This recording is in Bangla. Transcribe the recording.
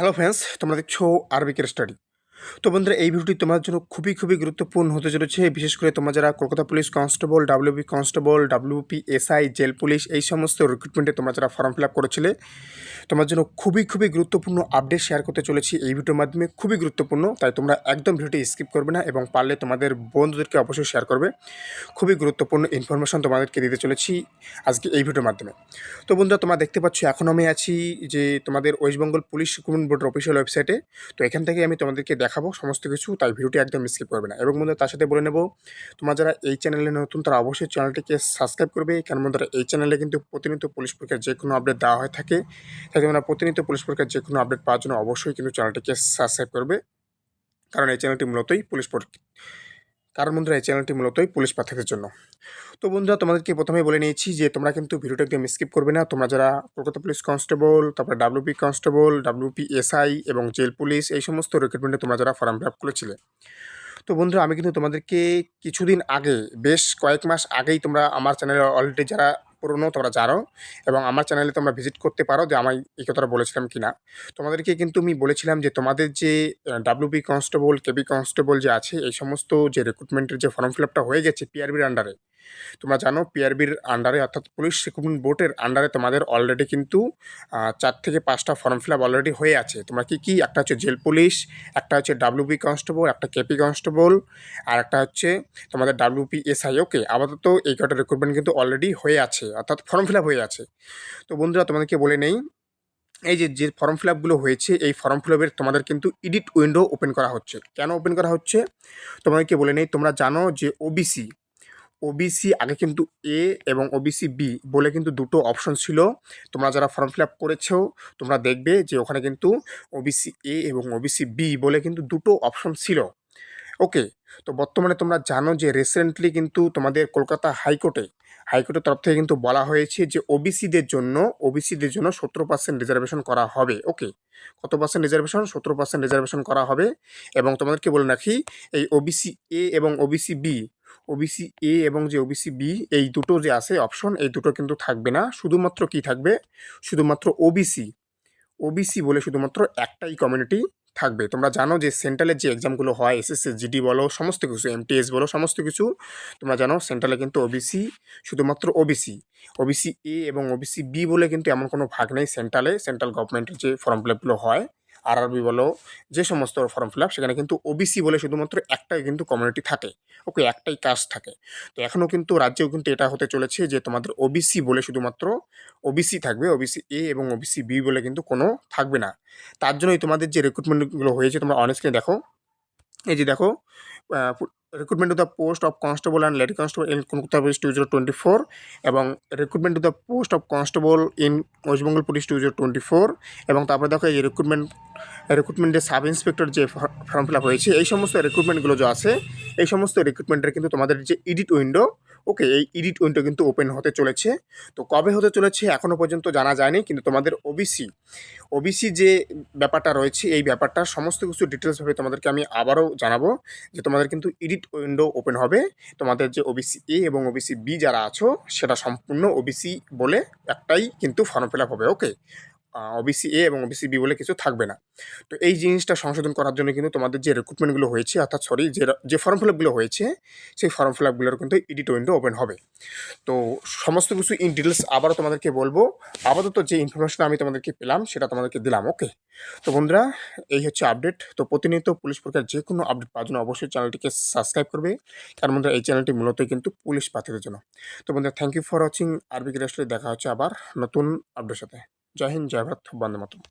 হ্যালো ফ্রেন্ডস, তোমরা দেখছো আরবিকের স্টাডি। তো বন্ধুরা, এই ভিডিওটি তোমার জন্য খুবই গুরুত্বপূর্ণ হতে চলেছে। বিশেষ করে তোমরা যারা Kolkata police constable, WB constable, WP SI, jail police এই সমস্ত রিক্রুটমেন্টে তোমরা যারা ফর্ম ফিল আপ করেছিলে, তোমার জন্য খুবই গুরুত্বপূর্ণ আপডেট শেয়ার করতে চলেছি এই ভিডিওর মাধ্যমে। খুবই গুরুত্বপূর্ণ, তাই তোমরা একদম ভিডিওটি স্কিপ করবে না এবং পারলে তোমাদের বন্ধুদেরকে অবশ্যই শেয়ার করবে। খুবই গুরুত্বপূর্ণ ইনফরমেশন তোমাদেরকে দিতে চলেছি আজকে এই ভিডিওর মাধ্যমে। তো বন্ধুরা, তোমরা দেখতে পাচ্ছ এখন আমি আছি যে তোমাদের ওয়েস্ট বেঙ্গল পুলিশ রিক্রুটমেন্ট বোর্ডের অফিসিয়াল ওয়েবসাইটে। তো এখান থেকে আমি তোমাদেরকে দেখাবো সমস্ত কিছু, তাই ভিডিওটি একদম স্কিপ করবে না। এবং বন্ধুরা, তার সাথে বলে নেব, তোমরা যারা এই চ্যানেলে নতুন তারা অবশ্যই চ্যানেলটিকে সাবস্ক্রাইব করবে। কারণ বন্ধুরা, এই চ্যানেলে কিন্তু প্রতিনিয়ত পুলিশ পরীক্ষার যে কোনো আপডেট দেওয়া হয়ে থাকে। তাই তোমরা প্রতিনিয়ত পুলিশ পরীক্ষার যে কোনো আপডেট পাওয়ার জন্য অবশ্যই কিন্তু চ্যানেলটিকে সাবস্ক্রাইব করবে। কারণ এই চ্যানেলটি মূলতই পুলিশ প্রার্থীদের জন্য। তো বন্ধুরা, তোমাদেরকে প্রথমেই বলে নিয়েছি যে তোমরা কিন্তু ভিডিওটা একদম স্কিপ করবে না। তোমরা যারা কলকাতা পুলিশ কনস্টেবল, তারপরে ডাব্লিউপি কনস্টেবল, ডাব্লিউপি এসআই এবং জেল পুলিশ এই সমস্ত রিক্রুটমেন্টে তোমরা যারা ফর্ম ফিল আপ করেছিলে, তো বন্ধুরা আমি কিন্তু তোমাদেরকে কিছুদিন আগে, বেশ কয়েক মাস আগেই, তোমরা আমার চ্যানেলে অলরেডি যারা পুরনো তোমরা জানো এবং আমার চ্যানেলে তোমরা ভিজিট করতে পারো যে আমি এই কথাটা বলেছিলাম কি না। তোমাদেরকে কিন্তু আমি বলেছিলাম যে তোমাদের যে ডাব্লিউবি কনস্টেবল, কেবি কনস্টেবল যে আছে, এই সমস্ত যে রিক্রুটমেন্টের যে ফর্ম ফিল আপটা হয়ে গেছে পিআরবির আন্ডারে। তোমরা জানো পিআরবির আন্ডারে অর্থাৎ পুলিশ রিক্রুটমেন্ট বোর্ডের আন্ডারে তোমাদের অলরেডি কিন্তু 4 থেকে 5টা ফর্ম ফিল আপ অলরেডি হয়ে আছে। তোমরা কি একটা হচ্ছে জেল পুলিশ, একটা হচ্ছে ডাব্লিউবি কনস্টেবল, একটা কেপি কনস্টেবল, আর একটা হচ্ছে তোমাদের ডাব্লিউপি এসআই। ওকে, আপাতত এই কটা রিক্রুটমেন্ট কিন্তু অলরেডি হয়ে আছে, অর্থাৎ ফর্ম ফিল আপ হয়ে আছে। তো বন্ধুরা, তোমাদেরকে বলে নেই, এই যে ফর্ম ফিল আপগুলো হয়েছে, এই ফর্ম ফিল আপের তোমাদের কিন্তু এডিট উইন্ডো ওপেন করা হচ্ছে। কেন ওপেন করা হচ্ছে তোমাদেরকে বলে নেই। তোমরা জানো যে ওবিসি আগে কিন্তু এ এবং ওবিসি বি বলে কিন্তু দুটো অপশন ছিল। তোমরা যারা ফর্ম ফিল আপ করেছো তোমরা দেখবে যে ওখানে কিন্তু ওবিসি এ এবং ওবিসি বি বলে কিন্তু দুটো অপশন ছিল। ওকে, তো বর্তমানে তোমরা জানো যে রিসেন্টলি কিন্তু তোমাদের কলকাতা হাইকোর্টের তরফ থেকে কিন্তু বলা হয়েছে যে ওবিসিদের জন্য 17% রিজার্ভেশন করা হবে। ওকে, কত পার্সেন্ট রিজার্ভেশন? 17% রিজার্ভেশন করা হবে। এবং তোমাদেরকে বলে রাখি, এই ওবিসি এ এবং ওবিসি এ এবং যে ওবিসি বি, এই দুটো যে আছে অপশন, এই দুটো কিন্তু থাকবে না। শুধুমাত্র কি থাকবে? শুধুমাত্র ওবিসি বলে শুধুমাত্র একটাই কমিউনিটি থাকবে। তোমরা জানো যে সেন্ট্রালের যে এক্সামগুলো হয়, এসএসসি জিডি বলো, সমস্ত কিছু, এমটিএস বলো, সমস্ত কিছু তোমরা জানো সেন্ট্রালে কিন্তু শুধুমাত্র ওবিসি এ এবং ওবিসি বি বলে কিন্তু এমন কোনো ভাগ নেই সেন্ট্রালে। সেন্ট্রাল গভর্নমেন্টের যে ফর্ম ফিল আপগুলো হয়, আরআরবি বলো, যে সমস্ত ফর্ম ফিল আপ, সেখানে কিন্তু ওবিসি বলে শুধুমাত্র একটাই কিন্তু কমিউনিটি থাকে। ওকে, একটাই কাস্ট থাকে। তো এখনও কিন্তু রাজ্যেও কিন্তু এটা হতে চলেছে যে তোমাদের ওবিসি বলে শুধুমাত্র ওবিসি থাকবে, ওবিসি এ এবং ওবিসি বি বলে কিন্তু কোনো থাকবে না। তার জন্যই তোমাদের যে রিক্রুটমেন্টগুলো হয়েছে তোমরা অন স্ক্রিনে দেখো, এই যে দেখো, recruitment to the post of constable and lady constable in Kolkata police 2024 এবং recruitment to the post of constable in West Bengal police 2024। এবং তারপরে দেখো এই রিক্রুটমেন্টের সাব ইন্সপেক্টর যে ফর্ম ফিল আপ হয়েছে, এই সমস্ত রিক্রুটমেন্টগুলো যে আছে, এই সমস্ত রিক্রুটমেন্টের কিন্তু তোমাদের যে এডিট উইন্ডো, ওকে, এই এডিট উইন্ডো কিন্তু ওপেন হতে চলেছে। তো কবে হতে চলেছে এখনও পর্যন্ত জানা যায়নি, কিন্তু তোমাদের ওবিসি যে ব্যাপারটা রয়েছে, এই ব্যাপারটা সমস্ত কিছু ডিটেলসভাবে তোমাদেরকে আমি আবারও জানাবো যে তোমাদের কিন্তু এডিট উইন্ডো ওপেন হবে। তোমাদের যে ওবিসি এ এবং ওবিসি বি যারা আছো, সেটা সম্পূর্ণ ওবিসি বলে একটাই কিন্তু ফর্ম ফিল আপ হবে। ওকে, ওবিসি এ এবং ওবিসি বি বলে কিছু থাকবে না। তো এই জিনিসটা সংশোধন করার জন্য কিন্তু তোমাদের যে রিক্রুটমেন্টগুলো হয়েছে, অর্থাৎ যে ফর্ম ফিল আপগুলো হয়েছে, সেই ফর্ম ফিল আপগুলোর কিন্তু এডিট উইন্ডো ওপেন হবে। তো সমস্ত কিছু ইন ডিটেলস আবারও তোমাদেরকে বলবো। আপাতত যে ইনফরমেশন আমি তোমাদেরকে পেলাম সেটা তোমাদেরকে দিলাম। ওকে, তো বন্ধুরা, এই হচ্ছে আপডেট। তো প্রতিনিয়ত পুলিশ পরীক্ষার যে কোনো আপডেট পাওয়ার জন্য অবশ্যই চ্যানেলটিকে সাবস্ক্রাইব করবে। কারণ বন্ধুরা, এই চ্যানেলটি মূলত কিন্তু পুলিশ প্রার্থীদের জন্য। তো বন্ধুরা, thank you for watching RBK study. দেখা হচ্ছে আবার নতুন আপডেটের সাথে। জয় হিন্দ, জয় ভারত, বন্দে মাতরম।